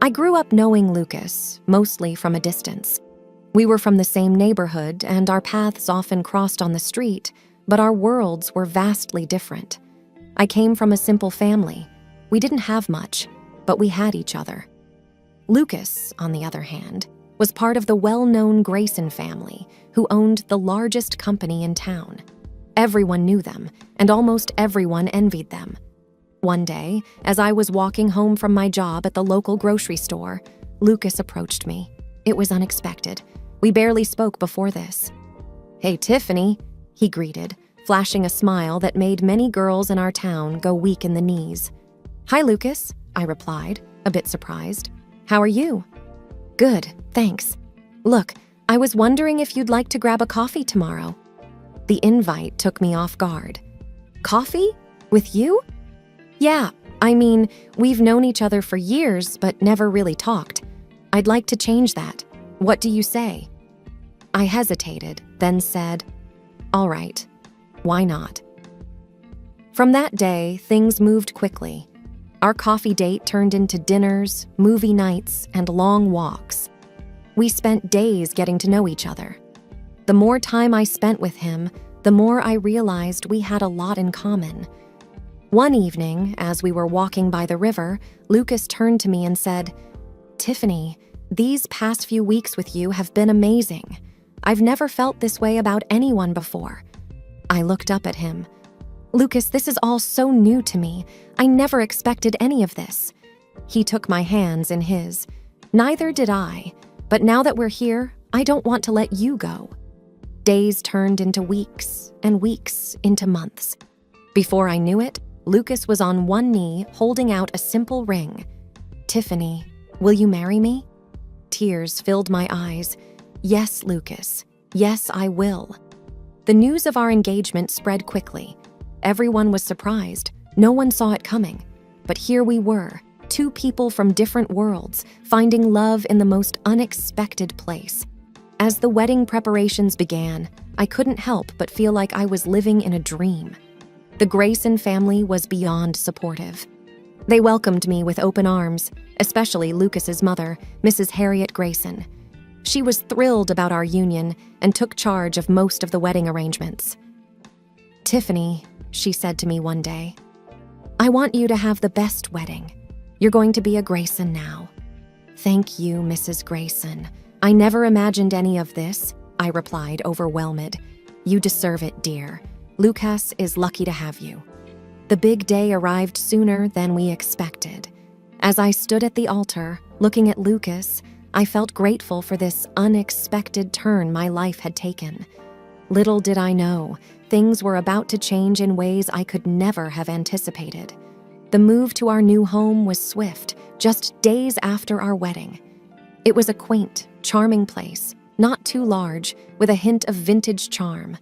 I grew up knowing Lucas, mostly from a distance. We were from the same neighborhood, and our paths often crossed on the street, but our worlds were vastly different. I came from a simple family. We didn't have much, but we had each other. Lucas, on the other hand, was part of the well-known Grayson family, who owned the largest company in town. Everyone knew them, and almost everyone envied them. One day, as I was walking home from my job at the local grocery store, Lucas approached me. It was unexpected. We barely spoke before this. "Hey, Tiffany," he greeted, flashing a smile that made many girls in our town go weak in the knees. "Hi, Lucas," I replied, a bit surprised. "How are you?" "Good, thanks. Look, I was wondering if you'd like to grab a coffee tomorrow." The invite took me off guard. "Coffee? With you?" "Yeah, I mean, we've known each other for years, but never really talked. I'd like to change that. What do you say?" I hesitated, then said, "All right, why not?" From that day, things moved quickly. Our coffee date turned into dinners, movie nights, and long walks. We spent days getting to know each other. The more time I spent with him, the more I realized we had a lot in common. One evening, as we were walking by the river, Lucas turned to me and said, "Tiffany, these past few weeks with you have been amazing. I've never felt this way about anyone before." I looked up at him. "Lucas, this is all so new to me. I never expected any of this." He took my hands in his. "Neither did I, but now that we're here, I don't want to let you go." Days turned into weeks, and weeks into months. Before I knew it, Lucas was on one knee holding out a simple ring. "Tiffany, will you marry me?" Tears filled my eyes. "Yes, Lucas. Yes, I will." The news of our engagement spread quickly. Everyone was surprised. No one saw it coming. But here we were, two people from different worlds, finding love in the most unexpected place. As the wedding preparations began, I couldn't help but feel like I was living in a dream. The Grayson family was beyond supportive. They welcomed me with open arms, especially Lucas's mother, Mrs. Harriet Grayson. She was thrilled about our union and took charge of most of the wedding arrangements. "Tiffany," she said to me one day, "I want you to have the best wedding. You're going to be a Grayson now." "Thank you, Mrs. Grayson. I never imagined any of this," I replied, overwhelmed. "You deserve it, dear. Lucas is lucky to have you." The big day arrived sooner than we expected. As I stood at the altar, looking at Lucas, I felt grateful for this unexpected turn my life had taken. Little did I know, things were about to change in ways I could never have anticipated. The move to our new home was swift, just days after our wedding. It was a quaint, charming place, not too large, with a hint of vintage charm.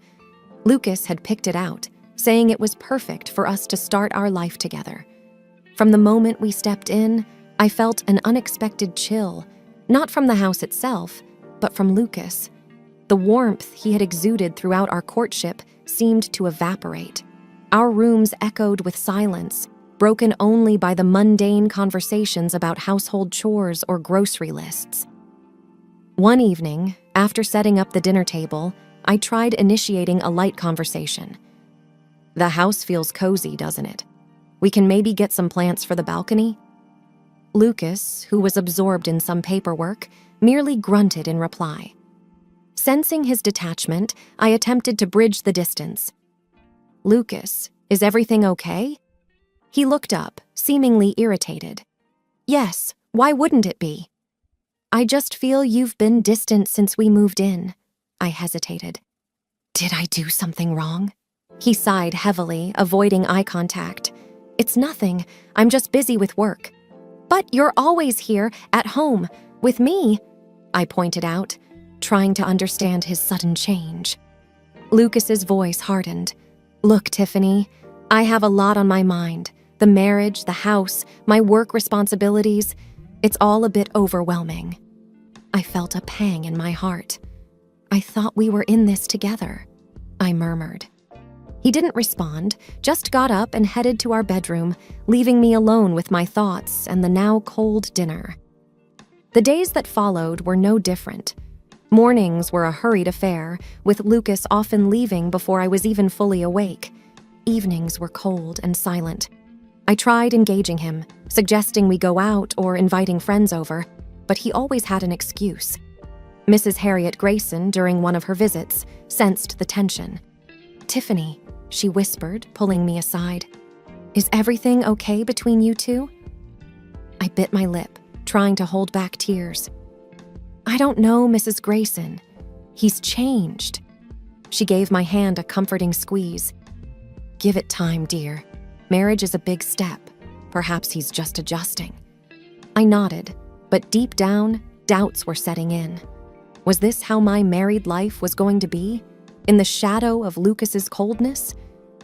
Lucas had picked it out, saying it was perfect for us to start our life together. From the moment we stepped in, I felt an unexpected chill, not from the house itself, but from Lucas. The warmth he had exuded throughout our courtship seemed to evaporate. Our rooms echoed with silence, broken only by the mundane conversations about household chores or grocery lists. One evening, after setting up the dinner table, I tried initiating a light conversation. "The house feels cozy, doesn't it? We can maybe get some plants for the balcony?" Lucas, who was absorbed in some paperwork, merely grunted in reply. Sensing his detachment, I attempted to bridge the distance. "Lucas, is everything okay?" He looked up, seemingly irritated. "Yes, why wouldn't it be?" "I just feel you've been distant since we moved in." I hesitated. "Did I do something wrong?" He sighed heavily, avoiding eye contact. "It's nothing. I'm just busy with work." "But you're always here, at home, with me," I pointed out, trying to understand his sudden change. Lucas's voice hardened. "Look, Tiffany, I have a lot on my mind. The marriage, the house, my work responsibilities. It's all a bit overwhelming." I felt a pang in my heart. "I thought we were in this together," I murmured. He didn't respond, just got up and headed to our bedroom, leaving me alone with my thoughts and the now cold dinner. The days that followed were no different. Mornings were a hurried affair, with Lucas often leaving before I was even fully awake. Evenings were cold and silent. I tried engaging him, suggesting we go out or inviting friends over, but he always had an excuse. Mrs. Harriet Grayson, during one of her visits, sensed the tension. "Tiffany," she whispered, pulling me aside. "Is everything okay between you two?" I bit my lip, trying to hold back tears. "I don't know, Mrs. Grayson. He's changed." She gave my hand a comforting squeeze. "Give it time, dear. Marriage is a big step. Perhaps he's just adjusting." I nodded, but deep down, doubts were setting in. Was this how my married life was going to be? In the shadow of Lucas's coldness?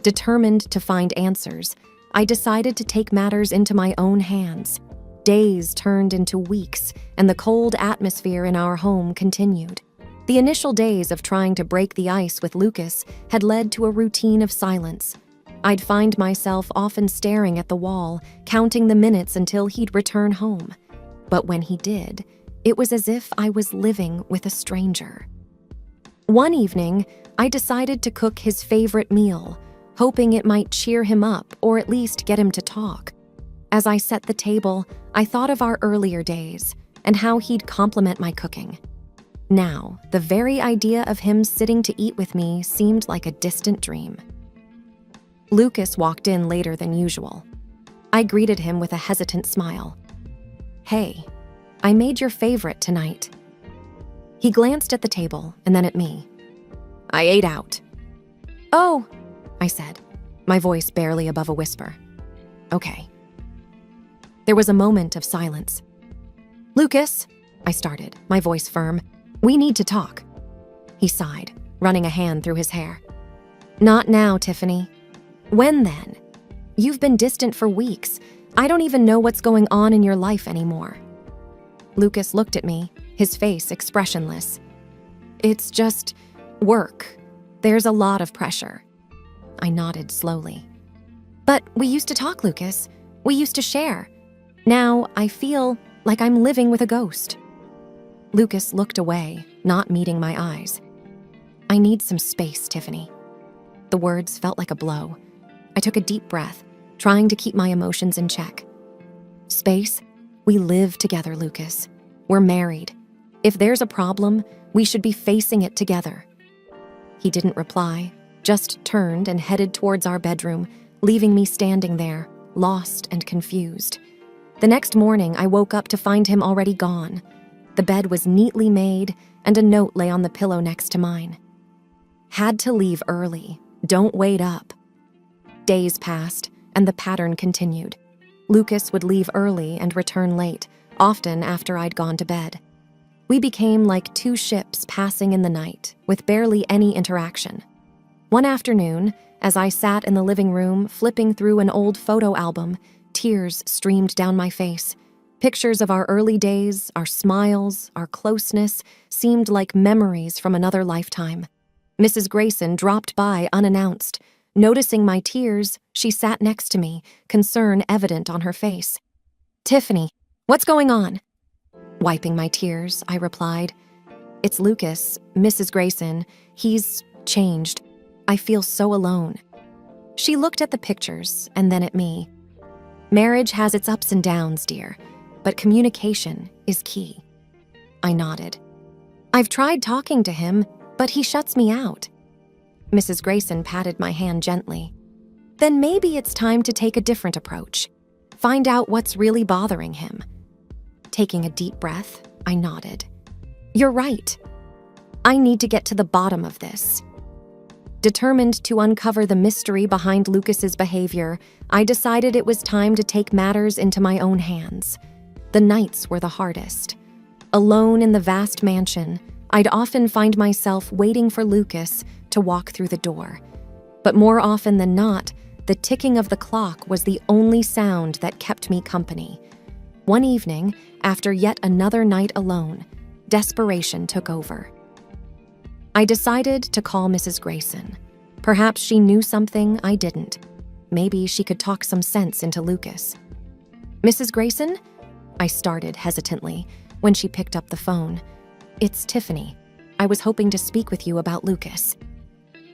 Determined to find answers, I decided to take matters into my own hands. Days turned into weeks, and the cold atmosphere in our home continued. The initial days of trying to break the ice with Lucas had led to a routine of silence. I'd find myself often staring at the wall, counting the minutes until he'd return home. But when he did, it was as if I was living with a stranger. One evening, I decided to cook his favorite meal, hoping it might cheer him up or at least get him to talk. As I set the table, I thought of our earlier days and how he'd compliment my cooking. Now, the very idea of him sitting to eat with me seemed like a distant dream. Lucas walked in later than usual. I greeted him with a hesitant smile. "Hey, I made your favorite tonight." He glanced at the table and then at me. "I ate out." "Oh," I said, my voice barely above a whisper. "Okay." There was a moment of silence. "Lucas," I started, my voice firm, "we need to talk." He sighed, running a hand through his hair. "Not now, Tiffany." "When then? You've been distant for weeks. I don't even know what's going on in your life anymore." Lucas looked at me, his face expressionless. "It's just work. There's a lot of pressure." I nodded slowly. "But we used to talk, Lucas. We used to share. Now I feel like I'm living with a ghost." Lucas looked away, not meeting my eyes. "I need some space, Tiffany." The words felt like a blow. I took a deep breath, trying to keep my emotions in check. "Space? We live together, Lucas. We're married. If there's a problem, we should be facing it together." He didn't reply, just turned and headed towards our bedroom, leaving me standing there, lost and confused. The next morning, I woke up to find him already gone. The bed was neatly made, and a note lay on the pillow next to mine. "Had to leave early. Don't wait up." Days passed, and the pattern continued. Lucas would leave early and return late, often after I'd gone to bed. We became like two ships passing in the night, with barely any interaction. One afternoon, as I sat in the living room flipping through an old photo album, tears streamed down my face. Pictures of our early days, our smiles, our closeness, seemed like memories from another lifetime. Mrs. Grayson dropped by unannounced. Noticing my tears, she sat next to me, concern evident on her face. "Tiffany, what's going on?" Wiping my tears, I replied, "It's Lucas, Mrs. Grayson. He's changed. I feel so alone." She looked at the pictures and then at me. "Marriage has its ups and downs, dear, but communication is key." I nodded. "I've tried talking to him, but he shuts me out." Mrs. Grayson patted my hand gently. "Then maybe it's time to take a different approach. Find out what's really bothering him." Taking a deep breath, I nodded. "You're right. I need to get to the bottom of this." Determined to uncover the mystery behind Lucas's behavior, I decided it was time to take matters into my own hands. The nights were the hardest. Alone in the vast mansion, I'd often find myself waiting for Lucas to walk through the door. But more often than not, the ticking of the clock was the only sound that kept me company. One evening, after yet another night alone, desperation took over. I decided to call Mrs. Grayson. Perhaps she knew something I didn't. Maybe she could talk some sense into Lucas. "Mrs. Grayson?" I started hesitantly, when she picked up the phone. "It's Tiffany. I was hoping to speak with you about Lucas."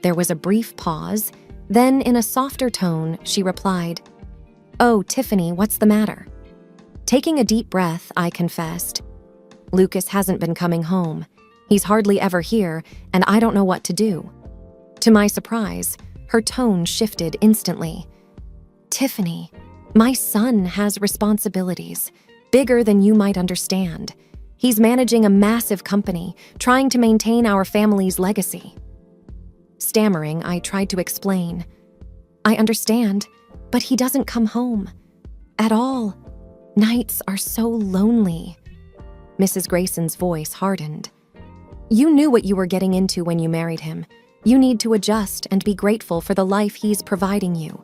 There was a brief pause. Then, in a softer tone, she replied, "Oh, Tiffany, what's the matter?" Taking a deep breath, I confessed, "Lucas hasn't been coming home. He's hardly ever here, and I don't know what to do." To my surprise, her tone shifted instantly. "Tiffany, my son has responsibilities, bigger than you might understand. He's managing a massive company, trying to maintain our family's legacy." Stammering, I tried to explain. "I understand, but he doesn't come home. At all. Nights are so lonely." Mrs. Grayson's voice hardened. "You knew what you were getting into when you married him. You need to adjust and be grateful for the life he's providing you."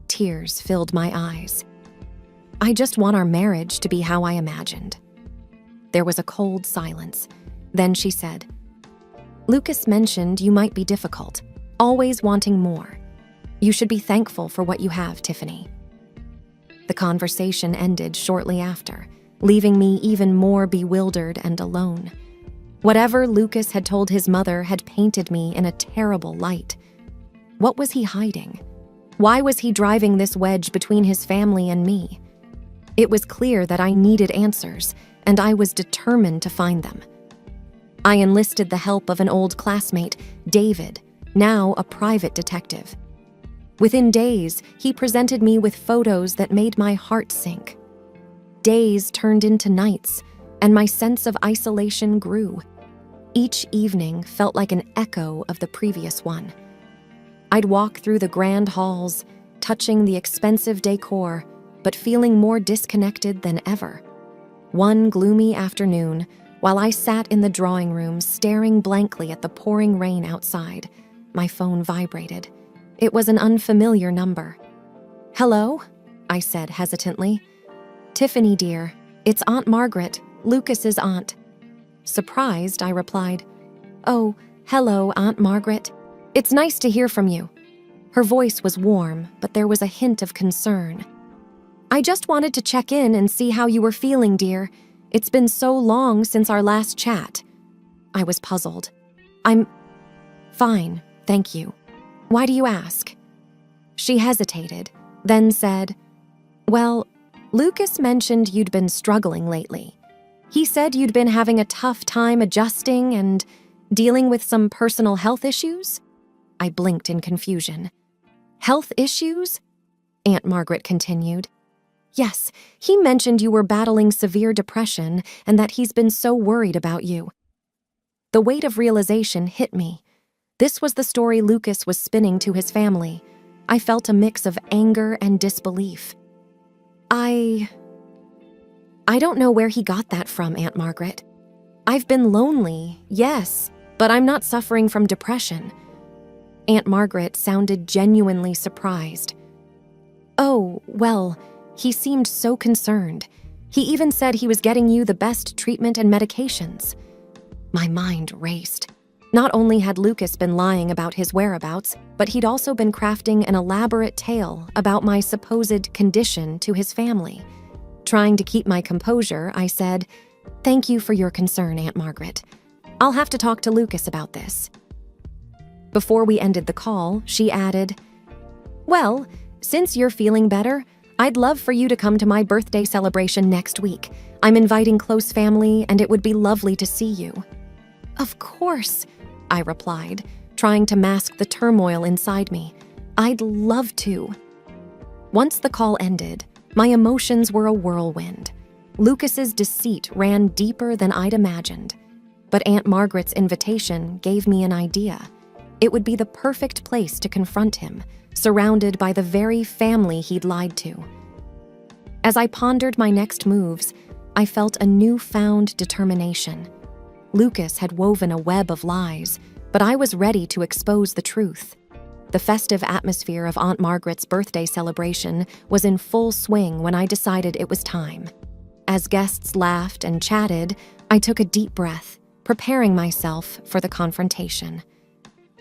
Tears filled my eyes. "I just want our marriage to be how I imagined." There was a cold silence. Then she said, "Lucas mentioned you might be difficult, always wanting more. You should be thankful for what you have, Tiffany." The conversation ended shortly after, leaving me even more bewildered and alone. Whatever Lucas had told his mother had painted me in a terrible light. What was he hiding? Why was he driving this wedge between his family and me? It was clear that I needed answers, and I was determined to find them. I enlisted the help of an old classmate, David, now a private detective. Within days, he presented me with photos that made my heart sink. Days turned into nights, and my sense of isolation grew. Each evening felt like an echo of the previous one. I'd walk through the grand halls, touching the expensive decor, but feeling more disconnected than ever. One gloomy afternoon, while I sat in the drawing room staring blankly at the pouring rain outside, my phone vibrated. It was an unfamiliar number. "Hello?" I said hesitantly. "Tiffany, dear, it's Aunt Margaret, Lucas's aunt." Surprised, I replied, "Oh, hello, Aunt Margaret. It's nice to hear from you." Her voice was warm, but there was a hint of concern. "I just wanted to check in and see how you were feeling, dear. It's been so long since our last chat." I was puzzled. "I'm fine, thank you. Why do you ask?" She hesitated, then said, "Well, Lucas mentioned you'd been struggling lately. He said you'd been having a tough time adjusting and dealing with some personal health issues." I blinked in confusion. "Health issues?" Aunt Margaret continued. "Yes, he mentioned you were battling severe depression and that he's been so worried about you." The weight of realization hit me. This was the story Lucas was spinning to his family. I felt a mix of anger and disbelief. I don't know where he got that from, Aunt Margaret. I've been lonely, yes, but I'm not suffering from depression." Aunt Margaret sounded genuinely surprised. "Oh, well, he seemed so concerned. He even said he was getting you the best treatment and medications." My mind raced. Not only had Lucas been lying about his whereabouts, but he'd also been crafting an elaborate tale about my supposed condition to his family. Trying to keep my composure, I said, "Thank you for your concern, Aunt Margaret. I'll have to talk to Lucas about this." Before we ended the call, she added, "Well, since you're feeling better, I'd love for you to come to my birthday celebration next week. I'm inviting close family, and it would be lovely to see you." "Of course," I replied, trying to mask the turmoil inside me. "I'd love to." Once the call ended, my emotions were a whirlwind. Lucas's deceit ran deeper than I'd imagined. But Aunt Margaret's invitation gave me an idea. It would be the perfect place to confront him, surrounded by the very family he'd lied to. As I pondered my next moves, I felt a newfound determination. Lucas had woven a web of lies, but I was ready to expose the truth. The festive atmosphere of Aunt Margaret's birthday celebration was in full swing when I decided it was time. As guests laughed and chatted, I took a deep breath, preparing myself for the confrontation.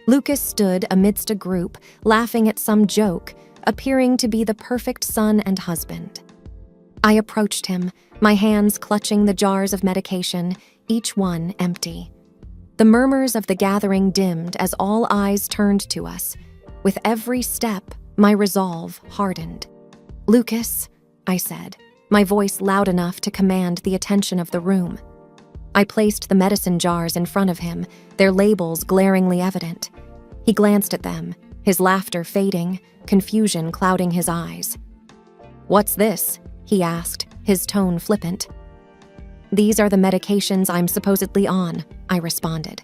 Lucas stood amidst a group, laughing at some joke, appearing to be the perfect son and husband. I approached him, my hands clutching the jars of medication, each one empty. The murmurs of the gathering dimmed as all eyes turned to us. With every step, my resolve hardened. "Lucas," I said, my voice loud enough to command the attention of the room. I placed the medicine jars in front of him, their labels glaringly evident. He glanced at them, his laughter fading, confusion clouding his eyes. "What's this?" he asked, his tone flippant. "These are the medications I'm supposedly on," I responded.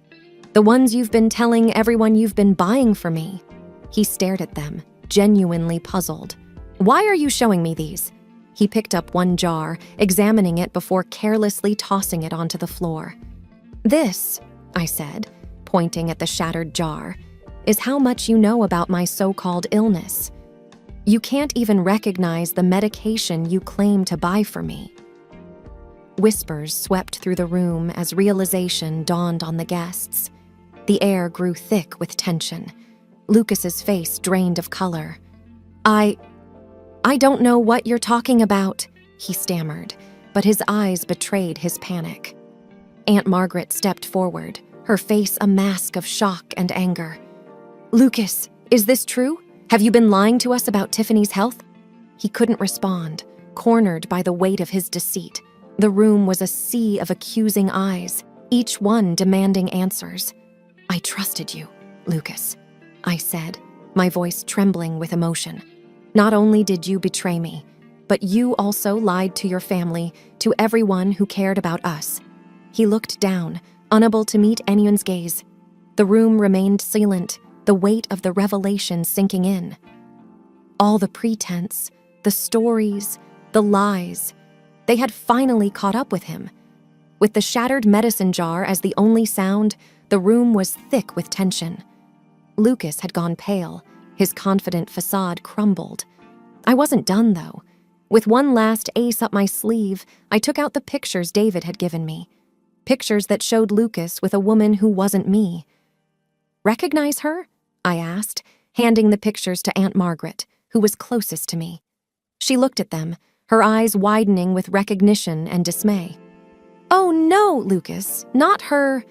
"The ones you've been telling everyone you've been buying for me." He stared at them, genuinely puzzled. "Why are you showing me these?" He picked up one jar, examining it before carelessly tossing it onto the floor. "This," I said, pointing at the shattered jar, "is how much you know about my so-called illness. You can't even recognize the medication you claim to buy for me." Whispers swept through the room as realization dawned on the guests. The air grew thick with tension. Lucas's face drained of color. I don't know what you're talking about," he stammered, but his eyes betrayed his panic. Aunt Margaret stepped forward, her face a mask of shock and anger. "Lucas, is this true? Have you been lying to us about Tiffany's health?" He couldn't respond, cornered by the weight of his deceit. The room was a sea of accusing eyes, each one demanding answers. "I trusted you, Lucas," I said, my voice trembling with emotion. "Not only did you betray me, but you also lied to your family, to everyone who cared about us." He looked down, unable to meet anyone's gaze. The room remained silent, the weight of the revelation sinking in. All the pretense, the stories, the lies, they had finally caught up with him. With the shattered medicine jar as the only sound, the room was thick with tension. Lucas had gone pale, his confident facade crumbled. I wasn't done, though. With one last ace up my sleeve, I took out the pictures David had given me. Pictures that showed Lucas with a woman who wasn't me. "Recognize her?" I asked, handing the pictures to Aunt Margaret, who was closest to me. She looked at them, her eyes widening with recognition and dismay. "Oh no, Lucas, not her,"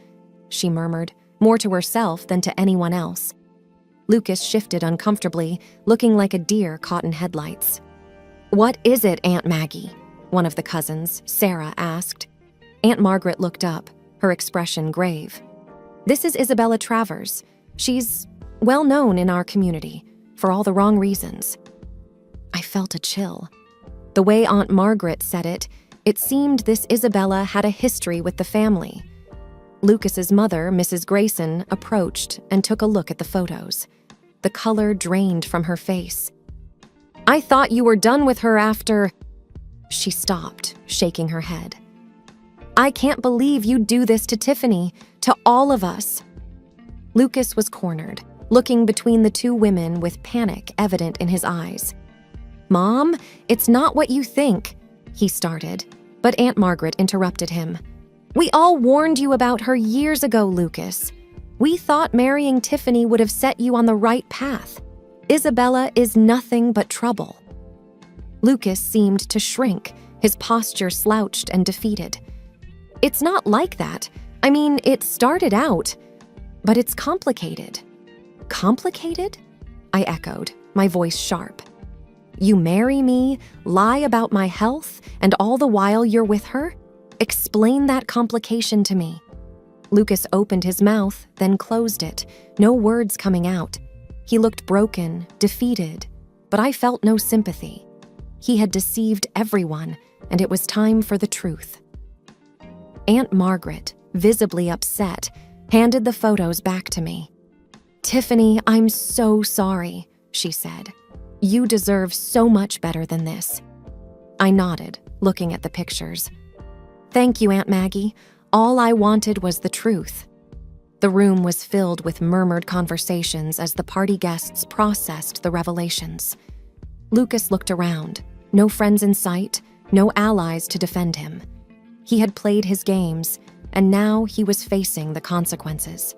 she murmured, more to herself than to anyone else. Lucas shifted uncomfortably, looking like a deer caught in headlights. "What is it, Aunt Maggie?" one of the cousins, Sarah, asked. Aunt Margaret looked up, her expression grave. "This is Isabella Travers. She's well known in our community, for all the wrong reasons." I felt a chill. The way Aunt Margaret said it, it seemed this Isabella had a history with the family. Lucas's mother, Mrs. Grayson, approached and took a look at the photos. The color drained from her face. "I thought you were done with her after—" She stopped, shaking her head. "I can't believe you'd do this to Tiffany, to all of us." Lucas was cornered, looking between the two women with panic evident in his eyes. "Mom, it's not what you think," he started, but Aunt Margaret interrupted him. "We all warned you about her years ago, Lucas. We thought marrying Tiffany would have set you on the right path. Isabella is nothing but trouble." Lucas seemed to shrink, his posture slouched and defeated. "It's not like that. I mean, it started out, but it's complicated." "Complicated?" I echoed, my voice sharp. "You marry me, lie about my health, and all the while you're with her? Explain that complication to me." Lucas opened his mouth, then closed it, no words coming out. He looked broken, defeated, but I felt no sympathy. He had deceived everyone, and it was time for the truth. Aunt Margaret, visibly upset, handed the photos back to me. "Tiffany, I'm so sorry," she said. "You deserve so much better than this." I nodded, looking at the pictures. "Thank you, Aunt Maggie. All I wanted was the truth." The room was filled with murmured conversations as the party guests processed the revelations. Lucas looked around. No friends in sight, no allies to defend him. He had played his games, and now he was facing the consequences.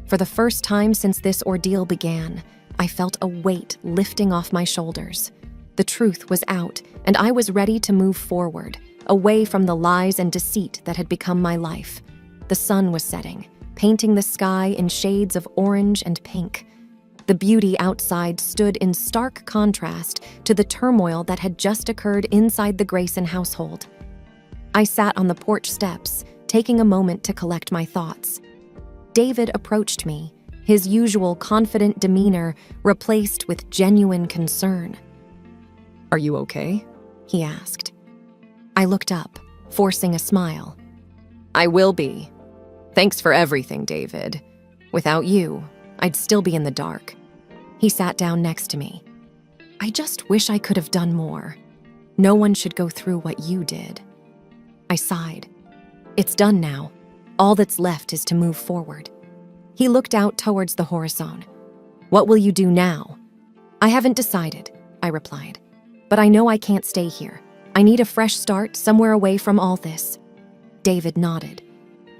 For the first time since this ordeal began, I felt a weight lifting off my shoulders. The truth was out, and I was ready to move forward, away from the lies and deceit that had become my life. The sun was setting, painting the sky in shades of orange and pink. The beauty outside stood in stark contrast to the turmoil that had just occurred inside the Grayson household. I sat on the porch steps, taking a moment to collect my thoughts. David approached me, his usual confident demeanor replaced with genuine concern. "Are you okay?" he asked. I looked up, forcing a smile. "I will be. Thanks for everything, David. Without you, I'd still be in the dark." He sat down next to me. "I just wish I could have done more. No one should go through what you did." I sighed. It's done now. All that's left is to move forward. He looked out towards the horizon. "What will you do now?" "I haven't decided," I replied. "But I know I can't stay here. I need a fresh start somewhere away from all this." David nodded.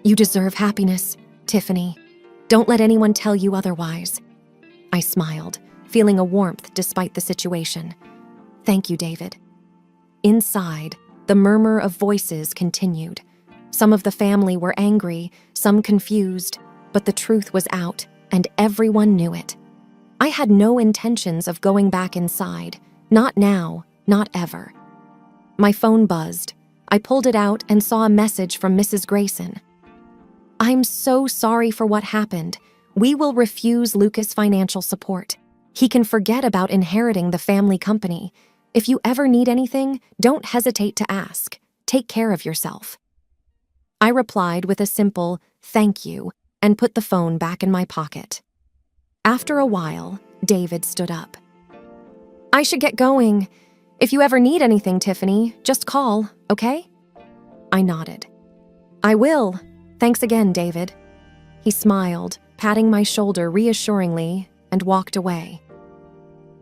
"You deserve happiness, Tiffany. Don't let anyone tell you otherwise." I smiled, feeling a warmth despite the situation. "Thank you, David." Inside, the murmur of voices continued. Some of the family were angry, some confused, but the truth was out, and everyone knew it. I had no intentions of going back inside. Not now, not ever. My phone buzzed. I pulled it out and saw a message from Mrs. Grayson. "I'm so sorry for what happened. We will refuse Lucas financial support. He can forget about inheriting the family company. If you ever need anything, don't hesitate to ask. Take care of yourself." I replied with a simple "thank you" and put the phone back in my pocket. After a while, David stood up. "I should get going. If you ever need anything, Tiffany, just call, okay?" I nodded. "I will. Thanks again, David." He smiled, patting my shoulder reassuringly, and walked away.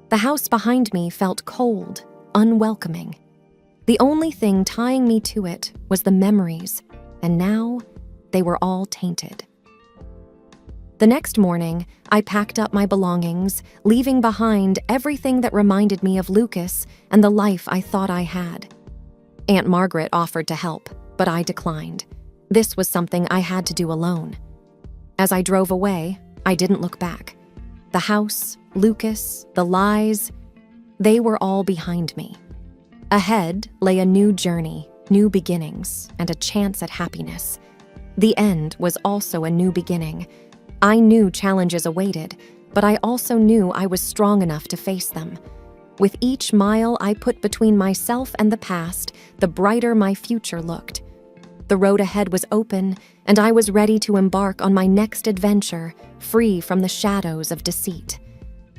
The house behind me felt cold, unwelcoming. The only thing tying me to it was the memories, and now they were all tainted. The next morning, I packed up my belongings, leaving behind everything that reminded me of Lucas and the life I thought I had. Aunt Margaret offered to help, but I declined. This was something I had to do alone. As I drove away, I didn't look back. The house, Lucas, the lies, they were all behind me. Ahead lay a new journey, new beginnings, and a chance at happiness. The end was also a new beginning. I knew challenges awaited, but I also knew I was strong enough to face them. With each mile I put between myself and the past, the brighter my future looked. The road ahead was open, and I was ready to embark on my next adventure, free from the shadows of deceit.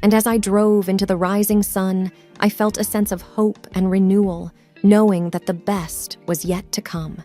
And as I drove into the rising sun, I felt a sense of hope and renewal, knowing that the best was yet to come.